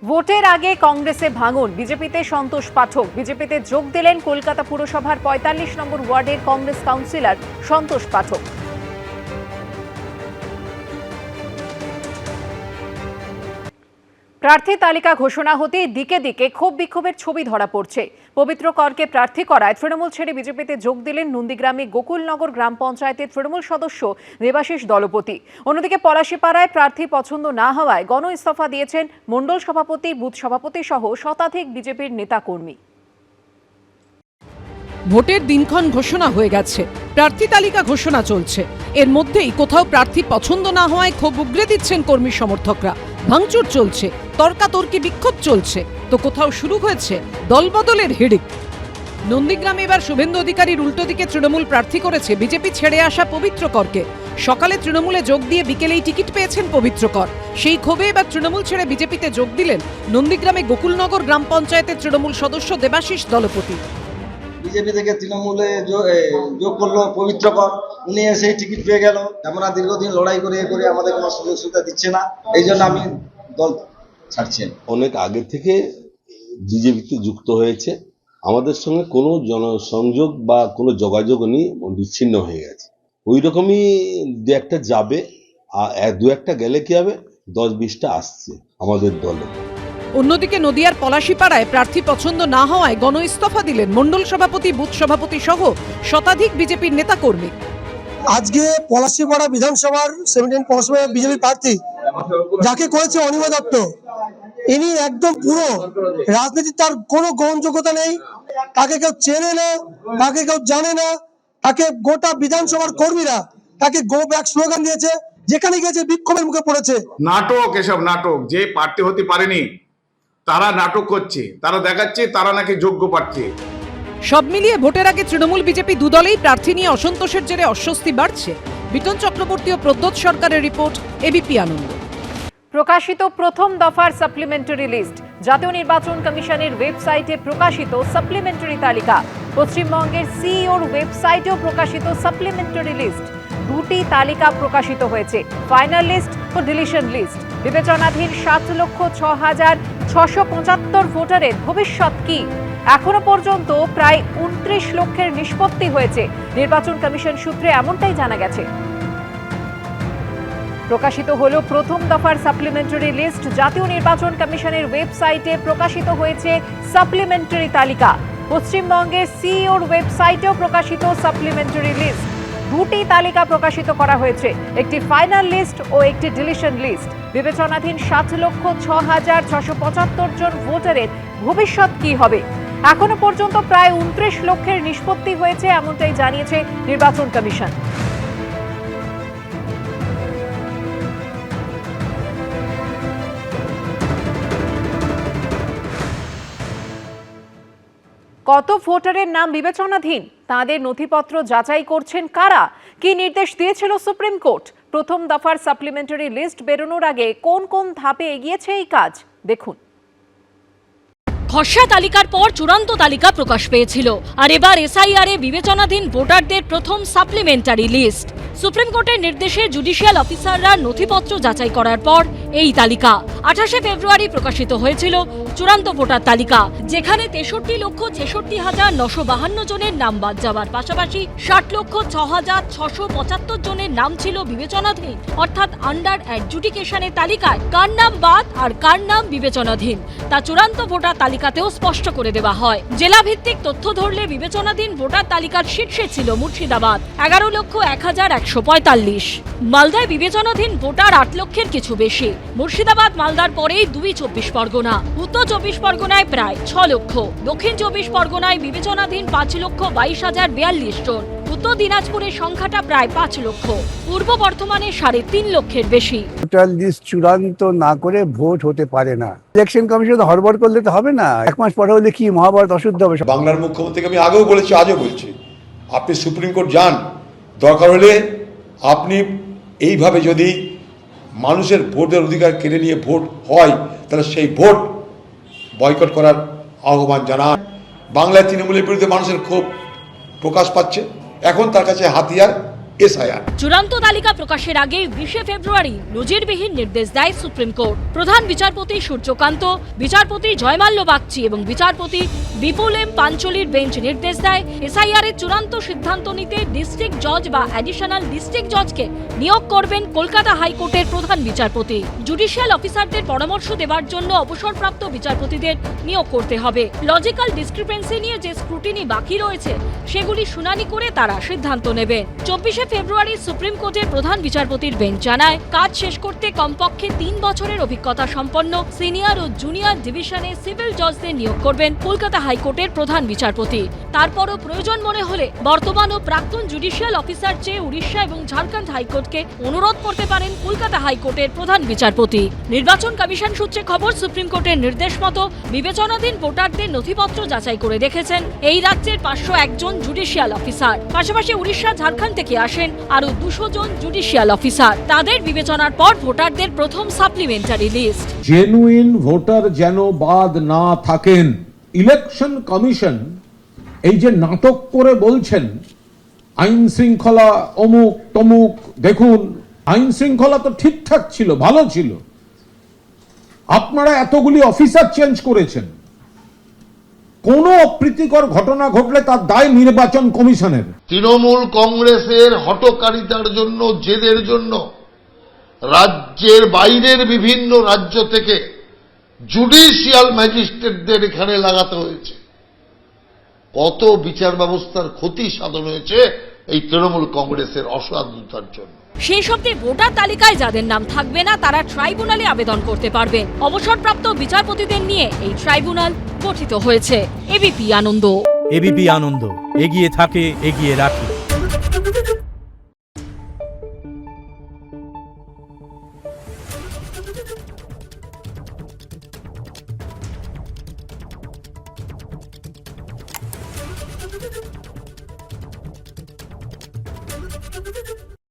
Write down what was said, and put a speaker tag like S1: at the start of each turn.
S1: ভোটের আগে কংগ্রেসে ভাঙন, বিজেপিতে সন্তোষ পাঠক। বিজেপিতে যোগ দিলেন কলকাতা পুরসভার ৪৫ নম্বর ওয়ার্ডের কংগ্রেস কাউন্সিলর সন্তোষ পাঠক। প্রার্থী তালিকা ঘোষণা হতেই দিকে দিকে ক্ষোভ বিক্ষোভের ছবি ধরা পড়ছে। পবিত্র করকে প্রার্থী করায় তৃণমূল ছেড়ে বিজেপিতে যোগ দিলেন নন্দীগ্রামে গোকুলনগর গ্রাম পঞ্চায়েতের তৃণমূল সদস্য দেবাশিস দলপতি। অন্যদিকে পলাশীপাড়ায় প্রার্থী পছন্দ না হওয়ায় গণ ইস্তফা দিয়েছেন মণ্ডল সভাপতি, বুথ সভাপতি সহ শতাধিক বিজেপির নেতাকর্মী।
S2: ভোটের দিনক্ষণ ঘোষণা হয়ে গেছে, প্রার্থী তালিকা ঘোষণা চলছে। এর মধ্যেই কোথাও প্রার্থী পছন্দ না হওয়ায় ক্ষোভ উগরে দিচ্ছেন কর্মী সমর্থকরা। ভাঙচুর চলছে, তর্কাতর্কি বিক্ষোভ চলছে, তো কোথাও শুরু হয়েছে দলবদলের হিড়িক। নন্দীগ্রামে এবার শুভেন্দু অধিকারীর উল্টো দিকে তৃণমূল প্রার্থী করেছে বিজেপি ছেড়ে আসা পবিত্র করকে। সকালে তৃণমূলে যোগ দিয়ে বিকেলেই টিকিট পেয়েছেন পবিত্র কর। সেই ক্ষোভে এবার তৃণমূল ছেড়ে বিজেপিতে যোগ দিলেন নন্দীগ্রামে গোকুলনগর গ্রাম পঞ্চায়েতের তৃণমূল সদস্য দেবাশিস দলপতি।
S3: বিজেপি থেকে তৃণমূলে যোগ করলো পবিত্র কর, উনি এসেই টিকিট পেয়ে গেল। আমরা দীর্ঘদিন লড়াই করে আমাদের কোনো সুযোগ সুবিধা দিচ্ছে না, এই জন্য আমি দল ছাড়ছি।
S4: অনেক আগে থেকে বিজেপিতে যুক্ত হয়েছে, আমাদের সঙ্গে কোনো জনসংযোগ বা কোনো যোগাযোগ নেই, বিচ্ছিন্ন হয়ে গেছে। ওই রকমই দু একটা যাবে, আর দু একটা গেলে কি হবে, 10-20টা আসছে আমাদের দলে।
S2: অন্যদিকে নদিয়ার পলাশীপাড়ায় প্রার্থী পছন্দ না হওয়ায় গণ ইস্তফা দিলেন মণ্ডল সভাপতি, বুথ সভাপতি সহ শতাধিক বিজেপির নেতাকর্মী।
S5: আজকে পলাশীপাড়া বিধানসভার 17 পৌরসভার বিজেপি প্রার্থী যাকে করেছে অনিমা দত্ত, ইনি একদম পুরো রাজনীতি, তার কোনো গ্রহণযোগ্যতা নেই। তাকে কেউ চেনে না, তাকে কেউ জানে না। তাকে গোটা বিধানসভার কর্মীরা তাকে গো ব্যাক স্লোগান দিয়েছে, যেখানে গিয়েছে বিক্ষোভের মুখে পড়েছে।
S6: নাটক, এসব নাটক। যে প্রার্থী হতে পারেনি তারা নাটক করছে, তারা দেখাচ্ছে তারা নাকি যোগ্য প্রার্থী।
S2: সব মিলিয়ে ভোটের আগে তৃণমূল বিজেপি দুদলেই প্রার্থী নিয়ে অসন্তোষের জেরে অস্বস্তি বাড়ছে। বিটন চক্রবর্তী ও প্রদ্যোৎ সরকারের রিপোর্ট, এবিপি আনন্দ।
S1: প্রকাশিত প্রথম দফার সাপ্লিমেন্টারি লিস্ট। জাতীয় নির্বাচন কমিশনের ওয়েবসাইটে প্রকাশিত সাপ্লিমেন্টারি তালিকা। পশ্চিমবঙ্গের সিইওর ওয়েবসাইটেও প্রকাশিত সাপ্লিমেন্টারি লিস্ট। দুটি তালিকা প্রকাশিত হয়েছে, ফাইনাল লিস্ট ও ডিলিশন লিস্ট। বিবেচনাধীন 7,06,675 ভোটারের ভবিষ্যৎ কি? এখনো পর্যন্ত প্রায় 29 লক্ষের নিষ্পত্তি হয়েছে। নির্বাচন কমিশন সূত্রে এমনটাই জানা গেছে। প্রকাশিত হলো প্রথম দফার সাপ্লিমেন্টারি লিস্ট। জাতীয় নির্বাচন কমিশনের ওয়েবসাইটে প্রকাশিত হয়েছে সাপ্লিমেন্টারি তালিকা। পশ্চিমবঙ্গের সিইওর ওয়েবসাইটেও প্রকাশিত সাপ্লিমেন্টারি লিস্ট। দুটি তালিকা প্রকাশিত করা হয়েছে, একটি ফাইনাল লিস্ট ও একটি ডিলিশন লিস্ট। বিবেচনাধীন 7,06,675 জন ভোটারের ভবিষ্যৎ কি হবে? এখনো পর্যন্ত প্রায় 29 লক্ষের নিষ্পত্তি হয়েছে, এমনটাই জানিয়েছে নির্বাচন কমিশন। কত ভোটারের নাম বিবেচনাধীন? তাদের নথিপত্র যাচাই করছেন কারা? কি নির্দেশ দিয়েছিল সুপ্রিম কোর্ট? প্রথম দফার সাপ্লিমেন্টারি লিস্ট বেরোনোর আগে কোন কোন ধাপে এগিয়েছে এই কাজ, দেখুন।
S7: খসড়া তালিকার পর চূড়ান্ত তালিকা প্রকাশ পেয়েছিল, আর এবার এসআইআরে বিবেচনাধীন ভোটারদের প্রথম সাপ্লিমেন্টারি লিস্ট। সুপ্রিম কোর্টের নির্দেশে জুডিশিয়াল অফিসাররা নথিপত্র যাচাই করার পর এই তালিকা 28শে ফেব্রুয়ারি প্রকাশিত হয়েছিল চূড়ান্ত ভোটার তালিকা, যেখানে 63,66,952 জনের নাম বাদ যাওয়ার পাশাপাশি 60,06,675 জনের নাম ছিল বিবেচনাধীন, অর্থাৎ আন্ডার অ্যাডজুডিকেশনের তালিকায় কার নাম বাদ আর কার নাম বিবেচনাধীন তা চূড়ান্ত ভোটার তালিকাতেও স্পষ্ট করে দেওয়া হয়। জেলা ভিত্তিক তথ্য ধরলে বিবেচনাধীন ভোটার তালিকার শীর্ষে ছিল মুর্শিদাবাদ 11,01,145। মালদায় বিবেচনাধীন ভোটার 8 লক্ষের কিছু বেশি। মুর্শিদাবাদ মালদার পরেই 2 24 পরগনা। উত্তর 24 পরগনায় প্রায় 6 লক্ষ। দক্ষিণ 24 পরগনায় বিবেচনাধীন 5,22,042 জন। উত্তর দিনাজপুরের সংখ্যাটা প্রায় 5 লক্ষ। পূর্ব বর্ধমানে 3.5 লক্ষের বেশি।
S8: ভোটার লিস্ট চূড়ান্ত না করে ভোট হতে পারে না। ইলেকশন কমিশন হড়বড় করলে তো হবে না। 1 মাস পরে হলে কি মহাভারত অশুদ্ধ হবে?
S9: বাংলার মুখ্যমন্ত্রীকে আমি আগেও বলেছি, আজও বলছি, আপনি সুপ্রিম কোর্ট যান, দরকার হলে আপনি এইভাবে যদি মানুষের ভোটের অধিকার কেড়ে নিয়ে ভোট হয়, তাহলে সেই ভোট বয়কট করার আহ্বান জানান। বাংলায় তৃণমূলের বিরুদ্ধে মানুষের ক্ষোভ প্রকাশ পাচ্ছে। এখন তার কাছে হাতিয়ার এসআইআর।
S7: চূড়ান্ত তালিকা প্রকাশের আগে 20 ফেব্রুয়ারি নজিরবিহীন নির্দেশ দেয় সুপ্রিম কোর্ট। প্রধান বিচারপতি সূর্যকান্ত, বিচারপতি জয়মাল্য বাগচি এবং বিচারপতি বিপুল এম পাঞ্চলির বেঞ্চ নির্দেশ দেয় এসআইআর এর চূড়ান্ত সিদ্ধান্ত নিতে ডিস্ট্রিক্ট জজ বা অ্যাডিশনাল ডিস্ট্রিক্ট জজকে নিয়োগ করবেন কলকাতা হাইকোর্টের প্রধান বিচারপতি। জুডিশিয়াল অফিসারদের পরামর্শ দেওয়ার জন্য অবসরপ্রাপ্ত বিচারপতিদের নিয়োগ করতে হবে। লজিক্যাল ডিসক্রিপেন্সি নিয়ে যে স্ক্রুটিনি বাকি রয়েছে সেগুলি শুনানি করে তারা সিদ্ধান্ত নেবেন। 24 ফেব্রুয়ারি সুপ্রিম কোর্টের প্রধান বিচারপতির বেঞ্চ জানায় কাজ শেষ করতে কমপক্ষে 3 বছরের অভিজ্ঞতা সম্পন্ন সিনিয়র ও জুনিয়র ডিভিশনে সিভিল জজদের নিয়োগ করবেন কলকাতা হাইকোর্টের প্রধান বিচারপতি। তারপরও প্রয়োজন মনে হলে বর্তমান ও প্রাক্তন জুডিশিয়াল অফিসার চেয়ে উড়িষ্যা এবং ঝাড়খণ্ড হাইকোর্টকে অনুরোধ করতে পারেন কলকাতা হাইকোর্টের প্রধান বিচারপতি। নির্বাচন কমিশন সূত্রে খবর, সুপ্রিম কোর্টের নির্দেশ মতো বিবেচনাধীন ভোটারদের নথিপত্র যাচাই করে দেখেছেন এই রাজ্যের 501 জন জুডিশিয়াল অফিসার। পাশাপাশি উড়িষ্যা ঝাড়খণ্ড থেকে আসেন আরো 200 জন জুডিশিয়াল অফিসার। তাদের বিবেচনার পর ভোটারদের প্রথম সাপ্লিমেন্টারি লিস্ট।
S10: জেনুইন ভোটার যেন বাদ না থাকেন। ইলেকশন কমিশন এই যে নাটক করে বলছেন আইন শৃঙ্খলা অমুক তমুক, দেখুন আইন শৃঙ্খলা তো ঠিকঠাক ছিল, ভালো ছিল। আপনারা এতগুলি অফিসার চেঞ্জ করেছেন, কোন অপ্রীতিকর ঘটনা ঘটলে তার দায় নির্বাচন কমিশনের।
S11: তৃণমূল কংগ্রেসের হঠকারিতার জন্য, জেদের জন্য রাজ্যের বাইরের বিভিন্ন রাজ্য থেকে জুডিশিয়াল ম্যাজিস্ট্রেটদের এখানে লাগাতে হয়েছে। কত বিচার ব্যবস্থার ক্ষতি সাধন হয়েছে এই তৃণমূল কংগ্রেসের অসাধুতার জন্য।
S7: সেই সপ্তাহে ভোটার তালিকায় যাদের নাম থাকবে না তারা ট্রাইব্যুনালে আবেদন করতে পারবেন। অবসরপ্রাপ্ত বিচারপতিদের নিয়ে এই ট্রাইব্যুনাল গঠিত হয়েছে। এবিপি আনন্দ।
S12: এবিপি আনন্দ, এগিয়ে থাকে, এগিয়ে রাখে।